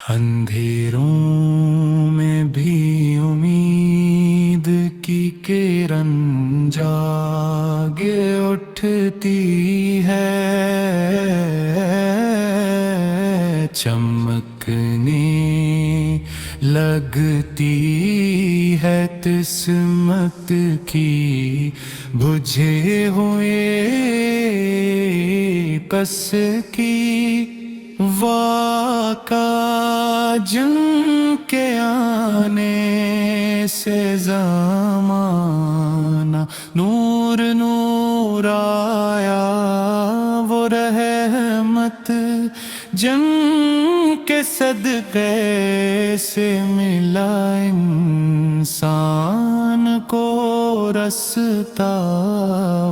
اندھیروں میں بھی امید کی کرن جاگے اٹھتی ہے، چمکنے لگتی ہے قسمت کی بجھے ہوئے پس کی واقع جن کے آنے سے زمانہ نور نور آیا، وہ رحمت جن کے صدقے سے ملا انسان کو رستہ،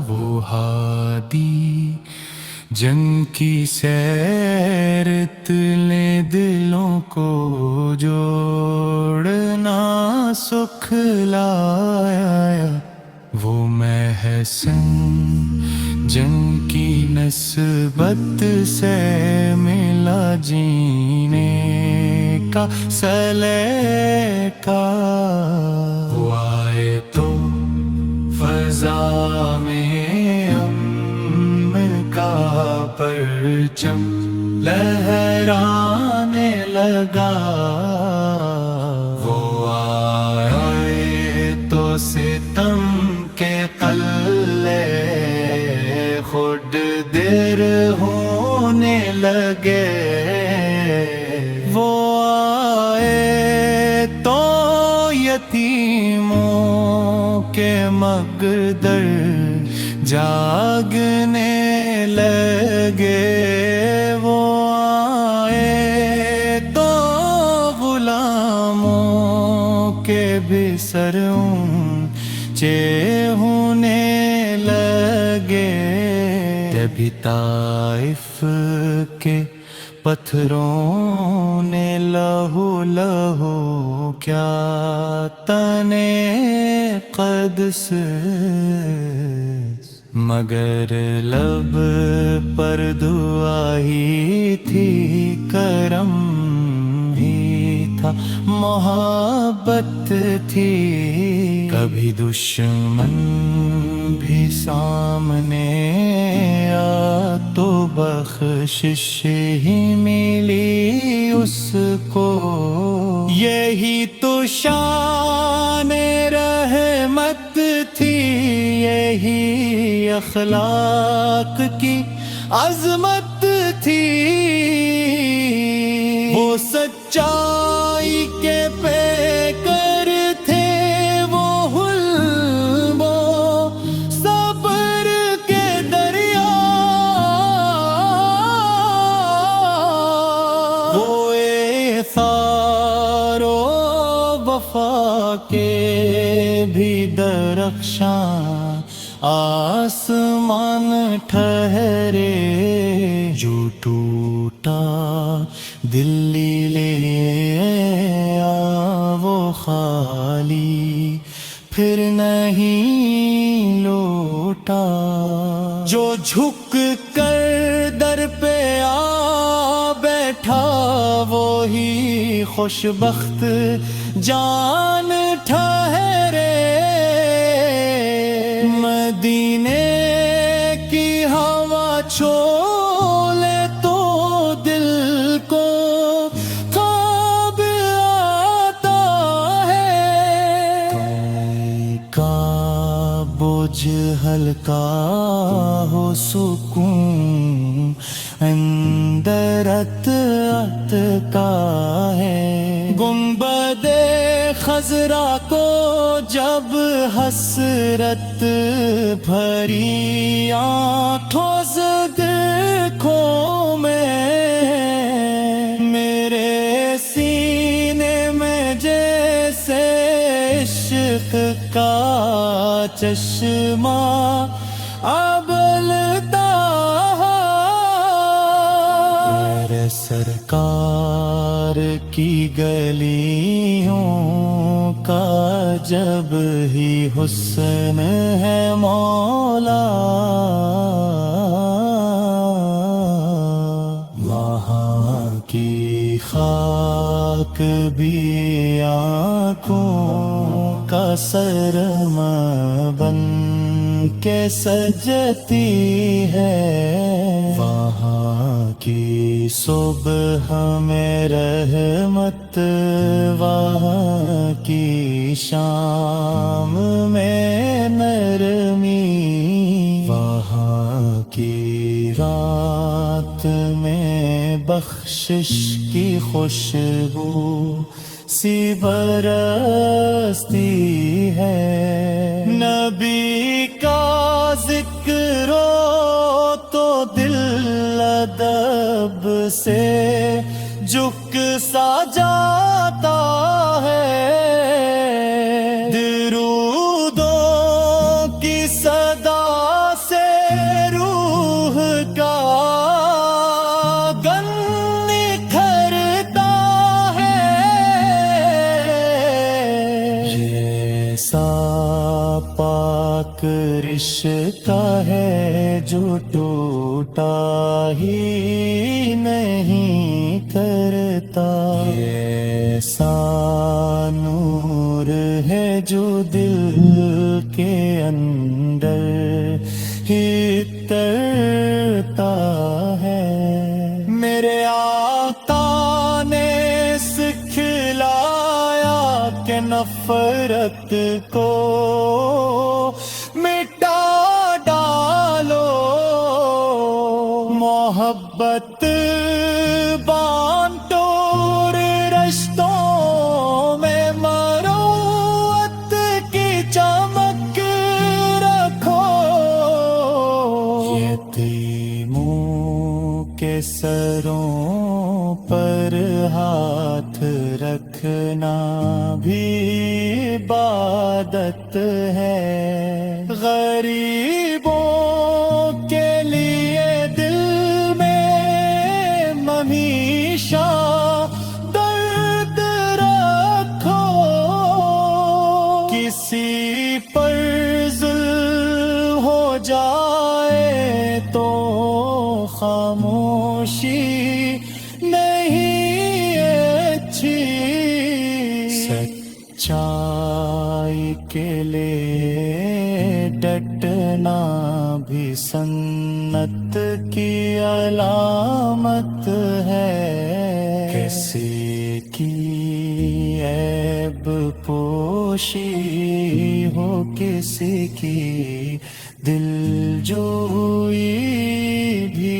وہ ہادی جن کی سیر اتنے دلوں کو جوڑنا سکھ لایا، وہ محسن جن کی نسبت سے ملا جینے کا سلیقہ، وہ آئے تو فضا میں کا پرچم لہرانے لگا، وہ آئے تو ستم کے قلعے خود دیر ہونے لگے، وہ آئے تو یتیموں کے مقدر جاگنے لگے، وہ آئے تو غلاموں کے بھی سر اونچے ہونے لگے، تبھی طائف کے پتھروں نے لہو لہو کیا تنے قدس، مگر لب پر دعا ہی تھی، کرم ہی تھا، محبت تھی، کبھی دشمن بھی سامنے آ تو بخشش ہی ملی اس کو، یہی تو شان رحمت تھی، یہی اخلاق کی عظمت تھی، وہ سچائی کے پیکر تھے، وہ حلم و صبر کے دریا، وہ ایثار و وفا کے بھی درخشاں آسمان ٹھہرے، جو ٹوٹا دلی لے آ وہ خالی پھر نہیں لوٹا، جو جھک کر در پہ آ بیٹھا وہی خوش بخت جان ٹھہرے، مدینے کی ہوا چھولے تو دل کو خواب آتا ہے، کا بوجھ ہلکا ہو، سکون اندر ات کا ہے، گنبد خضرا کو جب حسرت بھری آنکھوں سے دیکھوں میں، میرے سینے میں جیسے عشق کا چشمہ ابلتا، میرے سرکار کی گلیوں کا جب ہی حسن ہے مولا، وہاں کی خاک بھی آنکھوں کا سرما بن کے سجتی ہے، وہاں کی صبح میں رحمت، وہاں کی شام میں نرمی، وہاں کی رات میں بخشش کی خوشبو سی برستی ہے۔ نبی کا ذکر ہو تو دل ادب سے جھک سا جاتا ہے، درودوں کی صدا سے روح کا گن نکھرتا ہے، ایسا پاک رشتہ ہے جو ٹوٹا ہی نہیں کرتا، ایسا نور ہے جو دل کے اندر ہی ترتا ہے۔ میرے آقا نے سکھلایا کہ نفرت کو مٹا ڈالو، محبت بانٹو، رشتوں میں مروت کی چمک رکھو، یتیموں کے سروں پر ہاتھ رکھنا بھی عبادت ہے، غریبوں کے لیے دل میں ہمیشہ درد رکھو، کسی پر ظلم ہو جائے تو خاموشی نہیں اچھی، سچائی کے لیے ڈٹنا بھی سنت کی علامت ہے، کسی کی عیب پوشی ہو، کسی کی دل جوئی بھی